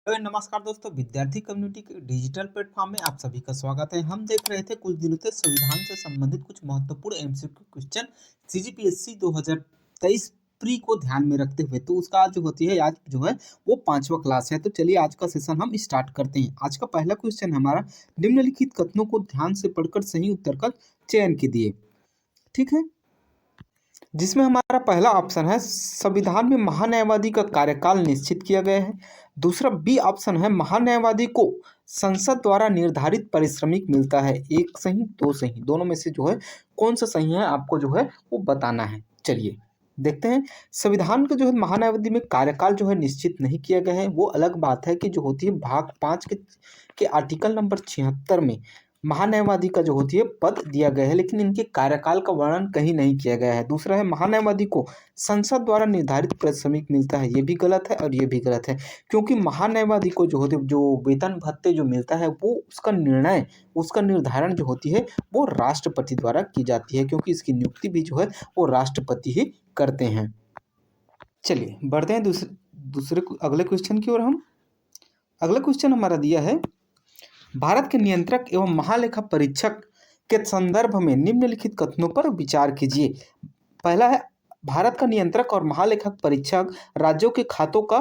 तो नमस्कार दोस्तों, विद्यार्थी कम्युनिटी के डिजिटल प्लेटफॉर्म में आप सभी का स्वागत है। हम देख रहे थे कुछ दिनों से संविधान से संबंधित कुछ महत्वपूर्ण एमसीक्यू क्वेश्चन सीजीपीएससी 2023 प्री को ध्यान में रखते हुए। तो उसका आज जो होती है, आज जो है वो 5वां क्लास है। तो चलिए आज का सेशन हम स्टार्ट करते हैं। आज का पहला क्वेश्चन हमारा, निम्नलिखित कथनों को ध्यान से पढ़कर सही उत्तर का चयन कीजिए। ठीक है, जिसमें हमारा पहला ऑप्शन है संविधान में महान्यायवादी का कार्यकाल निश्चित किया गया है। दूसरा बी ऑप्शन है महान्यायवादी को संसद द्वारा निर्धारित पारिश्रमिक मिलता है। एक सही दो सही, दोनों में से जो है कौन सा सही है आपको जो है वो बताना है। चलिए देखते हैं। संविधान का जो है महान्यायवादी में कार्यकाल जो है निश्चित नहीं किया गया है। वो अलग बात है कि जो होती है भाग 5 के आर्टिकल नंबर 76 में महान्यायवादी का जो होती है पद दिया गया है, लेकिन इनके कार्यकाल का वर्णन कहीं नहीं किया गया है। दूसरा है महान्यायवादी को संसद द्वारा निर्धारित पारिश्रमिक मिलता है। ये भी गलत है और ये भी गलत है, क्योंकि महान्यायवादी को जो होते जो वेतन भत्ते जो मिलता है वो उसका निर्धारण जो होती है वो राष्ट्रपति द्वारा की जाती है, क्योंकि इसकी नियुक्ति भी जो है वो राष्ट्रपति ही करते हैं। चलिए बढ़ते हैं दूसरे अगले क्वेश्चन की ओर। हम अगला क्वेश्चन हमारा दिया है, भारत के नियंत्रक एवं महालेखा परीक्षक के संदर्भ में निम्नलिखित कथनों पर विचार कीजिए। पहला है भारत का नियंत्रक और महालेखा परीक्षक राज्यों के खातों का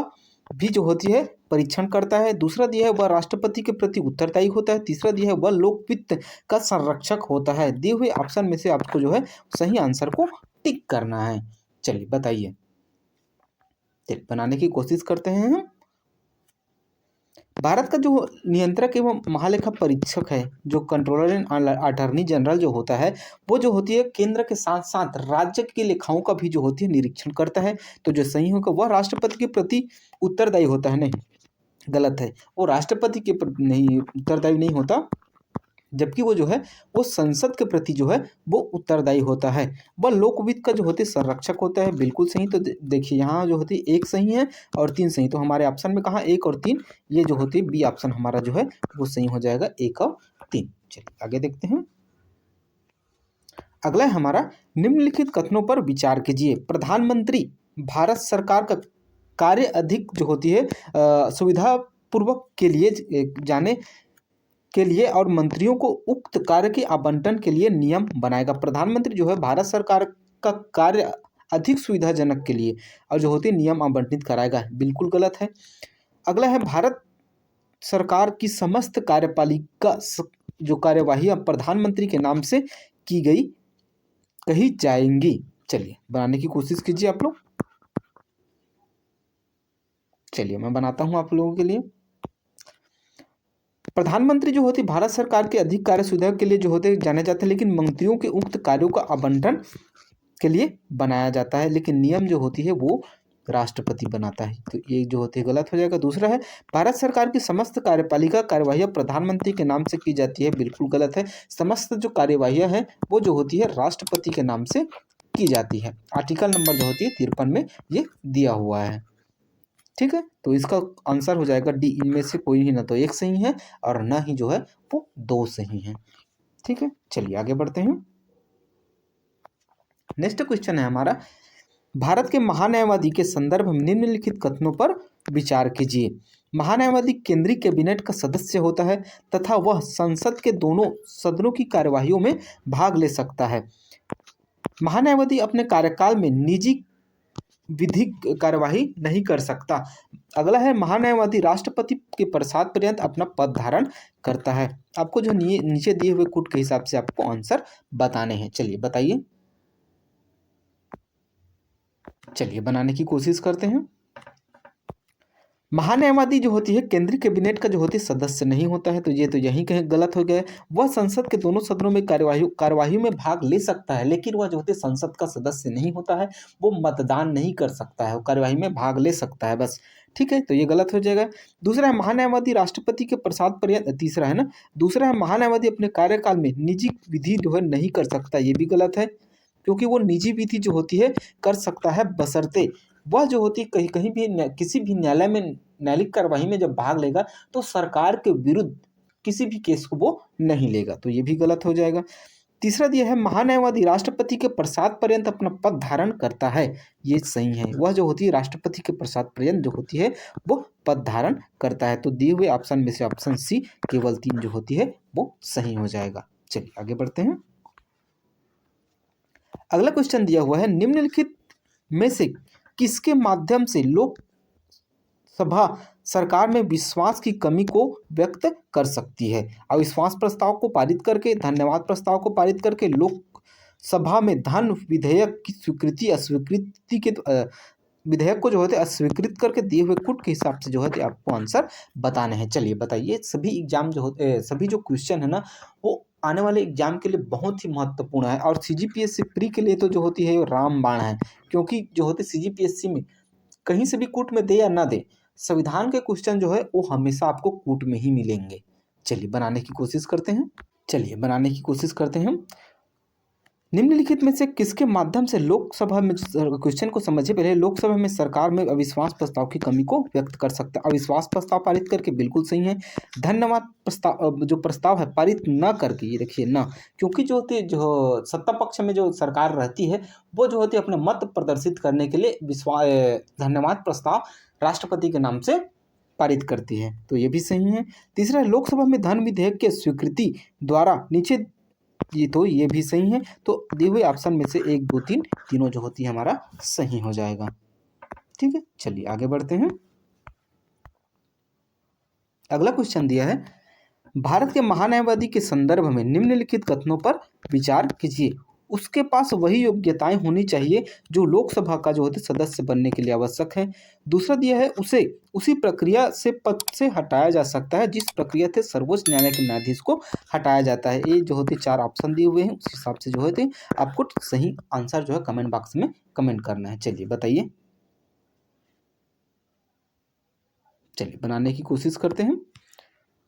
भी जो होती है परीक्षण करता है। दूसरा दिया है वह राष्ट्रपति के प्रति उत्तरदायी होता है। तीसरा दिया है वह लोक वित्त का संरक्षक होता है। दिए हुए ऑप्शन में से आपको जो है सही आंसर को टिक करना है। चलिए बताइए, बनाने की कोशिश करते हैं हम। भारत का जो नियंत्रक एवं महालेखा परीक्षक है, जो कंट्रोलर एंड अटॉर्नी जनरल जो होता है, वो जो होती है केंद्र के साथ साथ राज्य की लेखाओं का भी जो होती है निरीक्षण करता है। तो जो सही होगा वह राष्ट्रपति के प्रति उत्तरदायी होता है। नहीं, गलत है, वो राष्ट्रपति के नहीं उत्तरदायी नहीं होता, जबकि वो जो है वो संसद के प्रति जो है वो उत्तरदायी होता है। वह लोकवित्त का जो होते संरक्षक होता है। बिल्कुल सही। तो देखिए यहाँ जो होती है एक सही है और 3 सही। तो हमारे ऑप्शन में कहाँ 1 और 3, ये जो होती है बी ऑप्शन हमारा जो है वो सही हो जाएगा, 1 और 3। चलिए आगे देखते हैं। अगला है हमारा, निम्नलिखित कथनों पर विचार कीजिए। प्रधानमंत्री भारत सरकार का कार्य अधिक जो होती है सुविधा पूर्वक के लिए जाने के लिए और मंत्रियों को उक्त कार्य के आवंटन के लिए नियम बनाएगा। प्रधानमंत्री जो है भारत सरकार का कार्य अधिक सुविधाजनक के लिए और जो होती है नियम आवंटित कराएगा। बिल्कुल गलत है। अगला है, भारत सरकार की समस्त कार्यपालिका जो कार्यवाही प्रधानमंत्री के नाम से कही जाएंगी। चलिए बनाने की कोशिश कीजिए आप लोग। चलिए मैं बनाता हूं आप लोगों के लिए। प्रधानमंत्री जो होती भारत सरकार के अधिक कार्य सुविधा के लिए जो होते जाने जाते हैं, लेकिन मंत्रियों के उक्त कार्यों का आवंटन के लिए बनाया जाता है, लेकिन नियम जो होती है वो राष्ट्रपति बनाता है। तो ये जो होती है गलत हो जाएगा। दूसरा है, भारत सरकार की समस्त कार्यपालिका कार्यवाहियाँ प्रधानमंत्री के नाम से की जाती है। बिल्कुल गलत है। समस्त जो कार्यवाहियाँ हैं वो जो होती है राष्ट्रपति के नाम से की जाती है। आर्टिकल नंबर जो होती है 53 में ये दिया हुआ है। ठीक है, तो इसका आंसर हो जाएगा डी। इनमें से कोई ही ना तो 1 सही है और ना ही जो है वो 2 सही है। ठीक है, चलिए आगे बढ़ते हैं। नेक्स्ट क्वेश्चन है हमारा, भारत के महान्यायवादी के संदर्भ में निम्नलिखित कथनों पर विचार कीजिए। महान्यायवादी केंद्रीय कैबिनेट का सदस्य होता है तथा वह संसद के दोनों सदनों की कार्यवाहियों में भाग ले सकता है। महान्यायवादी अपने कार्यकाल में निजी विधिक कार्यवाही नहीं कर सकता। अगला है, महान्यायवादी राष्ट्रपति के प्रसाद पर्यंत अपना पद धारण करता है। आपको जो नीचे दिए हुए कोड के हिसाब से आपको आंसर बताने हैं। चलिए बताइए। चलिए बनाने की कोशिश करते हैं। महान्यायवादी जो होती है केंद्रीय कैबिनेट का जो होती है सदस्य नहीं होता है। तो ये तो यहीं कहीं गलत हो गया है। वह संसद के दोनों सदनों में कार्यवाही में भाग ले सकता है, लेकिन वह जो होती है संसद का सदस्य नहीं होता है। वो मतदान नहीं कर सकता है, वो कार्यवाही में भाग ले सकता है बस। ठीक है, तो ये गलत हो जाएगा। दूसरा है, महान्यायवादी राष्ट्रपति के प्रसाद पर्यंत, तीसरा है ना, दूसरा है महान्यायवादी अपने कार्यकाल में निजी विधि जो है नहीं कर सकता। ये भी गलत है, क्योंकि वो निजी विधि जो होती है कर सकता है बशर्ते वह जो होती है कहीं भी किसी भी न्यायालय में न्यायिक कार्यवाही में जब भाग लेगा तो सरकार के विरुद्ध किसी भी केस को वो नहीं लेगा। तो ये भी गलत हो जाएगा। तीसरा दिया है महान्यायवादी राष्ट्रपति के प्रसाद पर्यंत अपना पद धारण करता है, ये सही है। वह जो होती है राष्ट्रपति के प्रसाद पर्यंत जो होती है वो पद धारण करता है। तो दिए हुए ऑप्शन में से ऑप्शन सी केवल 3 जो होती है वो सही हो जाएगा। चलिए आगे बढ़ते हैं। अगला क्वेश्चन दिया हुआ है निम्नलिखित में से किसके माध्यम से लोकसभा सरकार में विश्वास की कमी को व्यक्त कर सकती है। अविश्वास प्रस्ताव को पारित करके, धन्यवाद प्रस्ताव को पारित करके, लोकसभा में धन विधेयक की स्वीकृति अस्वीकृति के विधेयक को जो है अस्वीकृत करके दिए हुए कुट के हिसाब से जो है आपको आंसर बताने हैं। चलिए बताइए। सभी एग्जाम जो होते सभी जो क्वेश्चन है ना वो आने वाले एग्जाम के लिए बहुत ही महत्वपूर्ण है और सीजीपीएससी प्री के लिए तो जो होती है वो रामबाण है, क्योंकि जो होते सीजीपीएससी में कहीं से भी कूट में दे या ना दे, संविधान के क्वेश्चन जो है वो हमेशा आपको कूट में ही मिलेंगे। चलिए बनाने की कोशिश करते हैं। निम्नलिखित में से किसके माध्यम से लोकसभा में क्वेश्चन को समझिए पहले। लोकसभा में सरकार में अविश्वास प्रस्ताव की कमी को व्यक्त कर सकता है। अविश्वास प्रस्ताव पारित करके बिल्कुल सही है। धन्यवाद प्रस्ताव जो प्रस्ताव है पारित न करके, ये देखिए ना, क्योंकि जो होती है जो सत्ता पक्ष में जो सरकार रहती है वो जो होती है अपने मत प्रदर्शित करने के लिए धन्यवाद प्रस्ताव राष्ट्रपति के नाम से पारित करती है, तो ये भी सही है। तीसरा, लोकसभा में धन विधेयक के स्वीकृति द्वारा नीचे, ये भी सही है। तो दिए हुए ऑप्शन में से 1 2 3 तीनों जो होती है हमारा सही हो जाएगा। ठीक है, चलिए आगे बढ़ते हैं। अगला क्वेश्चन दिया है भारत के महान्यायवादी के संदर्भ में निम्नलिखित कथनों पर विचार कीजिए। उसके पास वही योग्यताएं होनी चाहिए जो लोकसभा का जो होते सदस्य बनने के लिए आवश्यक है। दूसरा दिया है उसे उसी प्रक्रिया से पद से हटाया जा सकता है जिस प्रक्रिया से सर्वोच्च न्यायालय के न्यायाधीश को हटाया जाता है। ये जो होते 4 ऑप्शन दिए हुए हैं उस हिसाब से जो होते आपको सही आंसर जो है कमेंट बॉक्स में कमेंट करना है। चलिए बताइए। चलिए बनाने की कोशिश करते हैं।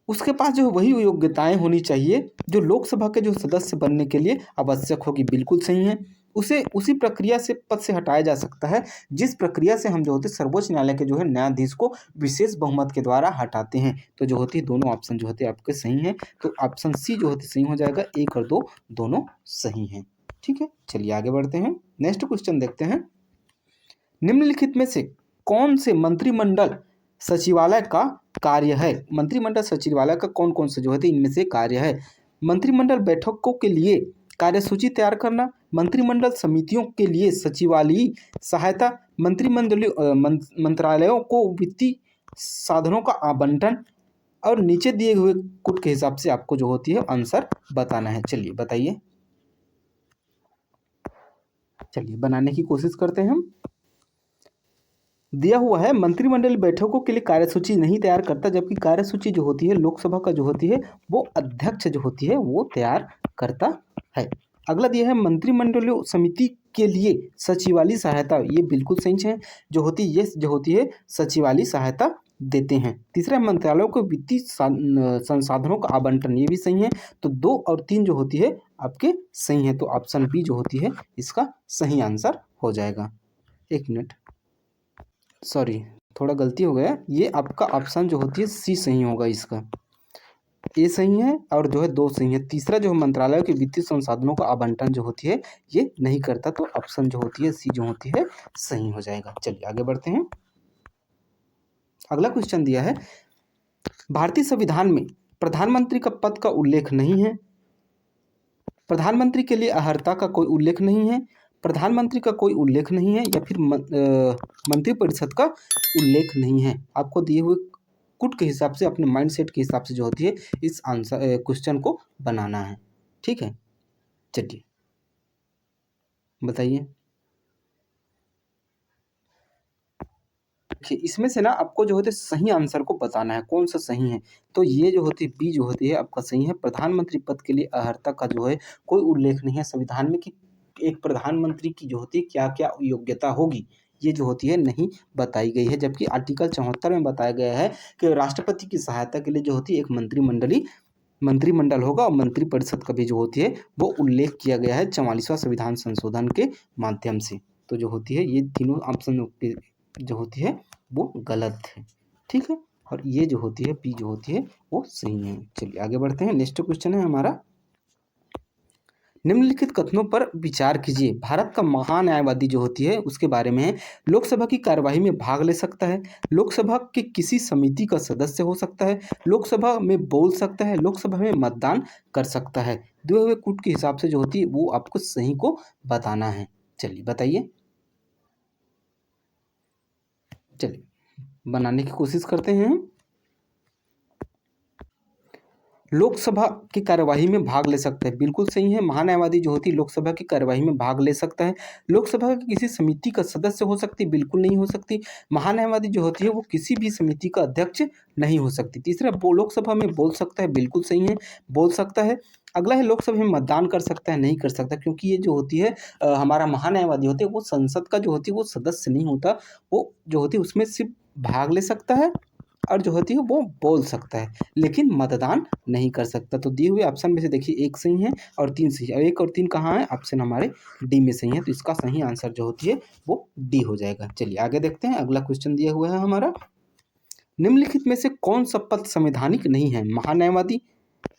उसके पास जो वही योग्यताएं होनी चाहिए जो लोकसभा के जो सदस्य बनने के लिए आवश्यक होगी, बिल्कुल सही है। उसे उसी प्रक्रिया से पद से हटाया जा सकता है जिस प्रक्रिया से हम जो होते सर्वोच्च न्यायालय के जो है न्यायाधीश को विशेष बहुमत के द्वारा हटाते हैं। तो जो होती है दोनों ऑप्शन जो होते हैं आपके सही हैं। तो ऑप्शन सी जो होती सही हो जाएगा। 1 और 2 दोनों सही हैं। ठीक है, चलिए आगे बढ़ते हैं। नेक्स्ट क्वेश्चन देखते हैं। निम्नलिखित में से कौन से मंत्रिमंडल सचिवालय का कार्य है। मंत्रिमंडल सचिवालय का कौन कौन से जो है इनमें से कार्य है। मंत्रिमंडल बैठकों के लिए कार्यसूची तैयार करना, मंत्रिमंडल समितियों के लिए सचिवालयीय सहायता, मंत्रिमंडलीय मंत्रालयों को वित्तीय साधनों का आवंटन, और नीचे दिए हुए कुट के हिसाब से आपको जो होती है आंसर बताना है। चलिए बताइए। चलिए बनाने की कोशिश करते हैं हम। दिया हुआ है मंत्रिमंडल बैठकों के लिए कार्यसूची नहीं तैयार करता, जबकि कार्यसूची जो होती है लोकसभा का जो होती है वो अध्यक्ष जो होती है वो तैयार करता है। अगला दिया है मंत्रिमंडलीय समिति के लिए सचिवालय सहायता, ये बिल्कुल सही है। जो होती है ये जो होती है सचिवालय सहायता देते हैं। तीसरा, मंत्रालयों को वित्तीय संसाधनों का आवंटन, ये भी सही है। तो 2 और 3 जो होती है आपके सही है। तो ऑप्शन बी जो होती है इसका सही आंसर हो जाएगा। 1 मिनट, सॉरी थोड़ा गलती हो गया। ये आपका ऑप्शन जो होती है सी सही होगा। इसका ए सही है और जो है 2 सही है। तीसरा जो है मंत्रालय के वित्तीय संसाधनों का आवंटन जो होती है ये नहीं करता, तो ऑप्शन जो होती है सी जो होती है सही हो जाएगा। चलिए आगे बढ़ते हैं। अगला क्वेश्चन दिया है भारतीय संविधान में प्रधानमंत्री का पद का उल्लेख नहीं है, प्रधानमंत्री के लिए अर्हता का कोई उल्लेख नहीं है, प्रधानमंत्री का कोई उल्लेख नहीं है, या फिर मंत्रिपरिषद का उल्लेख नहीं है। आपको दिए हुए कुट के हिसाब से अपने माइंडसेट के हिसाब से जो होती है इस आंसर क्वेश्चन को बनाना है। ठीक है, चलिए बताइए। देखिए इसमें से ना आपको जो होते सही आंसर को बताना है कौन सा सही है। तो ये जो होती है बी जो होती है आपका सही है। प्रधानमंत्री पद के लिए अर्हता का जो है कोई उल्लेख नहीं है संविधान में कि एक प्रधानमंत्री की जो होती है क्या क्या योग्यता होगी, ये जो होती है नहीं बताई गई है। जबकि आर्टिकल 74 में बताया गया है कि राष्ट्रपति की सहायता के लिए जो होती है एक मंत्रिमंडल होगा और मंत्रिपरिषद का भी जो होती है वो उल्लेख किया गया है 44वां संविधान संशोधन के माध्यम से। तो जो होती है ये तीनों ऑप्शन जो होती है वो गलत है। ठीक है, और ये जो होती है बी जो होती है वो सही है। चलिए आगे बढ़ते हैं। नेक्स्ट क्वेश्चन है हमारा निम्नलिखित कथनों पर विचार कीजिए। भारत का महान्यायवादी जो होती है उसके बारे में है, लोकसभा की कार्यवाही में भाग ले सकता है, लोकसभा के किसी समिति का सदस्य हो सकता है, लोकसभा में बोल सकता है, लोकसभा में मतदान कर सकता है। दिए हुए कूट के हिसाब से जो होती है वो आपको सही को बताना है। चलिए बताइए, चलिए बनाने की कोशिश करते हैं। लोकसभा की कार्यवाही में भाग ले सकता है, बिल्कुल सही है। महान्यायवादी जो होती है लोकसभा की कार्यवाही में भाग ले सकता है। लोकसभा की किसी समिति का सदस्य हो सकती है, बिल्कुल नहीं हो सकती। महान्यायवादी जो होती है वो किसी भी समिति का अध्यक्ष नहीं हो सकती। तीसरा, लोकसभा में बोल सकता है, बिल्कुल सही है, बोल सकता है। अगला है लोकसभा में मतदान कर सकता है, नहीं कर सकता, क्योंकि ये जो होती है हमारा महान्यायवादी होते हैं वो संसद का जो होती है वो सदस्य नहीं होता, वो जो होती है उसमें सिर्फ भाग ले सकता है और जो होती है वो बोल सकता है, लेकिन मतदान नहीं कर सकता। तो दिए हुए ऑप्शन में से देखिए एक सही है और तीन सही है, और एक और तीन कहाँ है, ऑप्शन हमारे डी में सही है। तो इसका सही आंसर जो होती है वो डी हो जाएगा। चलिए आगे देखते हैं, अगला क्वेश्चन दिया हुआ है हमारा, निम्नलिखित में से कौन सा पद संवैधानिक नहीं है? महान्यायवादी,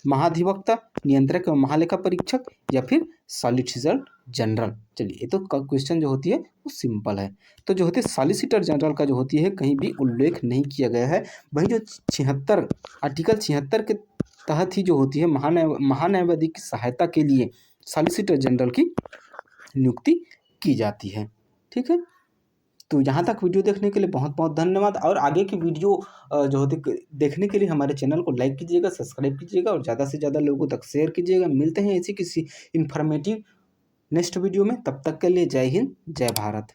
महाधिवक्ता, नियंत्रक एवं महालेखा परीक्षक या फिर सॉलिसिटर जनरल। चलिए ये तो क्वेश्चन जो होती है वो सिंपल है। तो जो होती है सॉलिसिटर जनरल का जो होती है कहीं भी उल्लेख नहीं किया गया है। वहीं जो 76 आर्टिकल 76 के तहत ही जो होती है महान्यायवादी की सहायता के लिए सॉलिसिटर जनरल की नियुक्ति की जाती है। ठीक है, तो यहाँ तक वीडियो देखने के लिए बहुत बहुत धन्यवाद। और आगे की वीडियो जो होती देखने के लिए हमारे चैनल को लाइक कीजिएगा, सब्सक्राइब कीजिएगा और ज़्यादा से ज़्यादा लोगों तक शेयर कीजिएगा। मिलते हैं ऐसी किसी इन्फॉर्मेटिव नेक्स्ट वीडियो में, तब तक के लिए जय हिंद, जय भारत।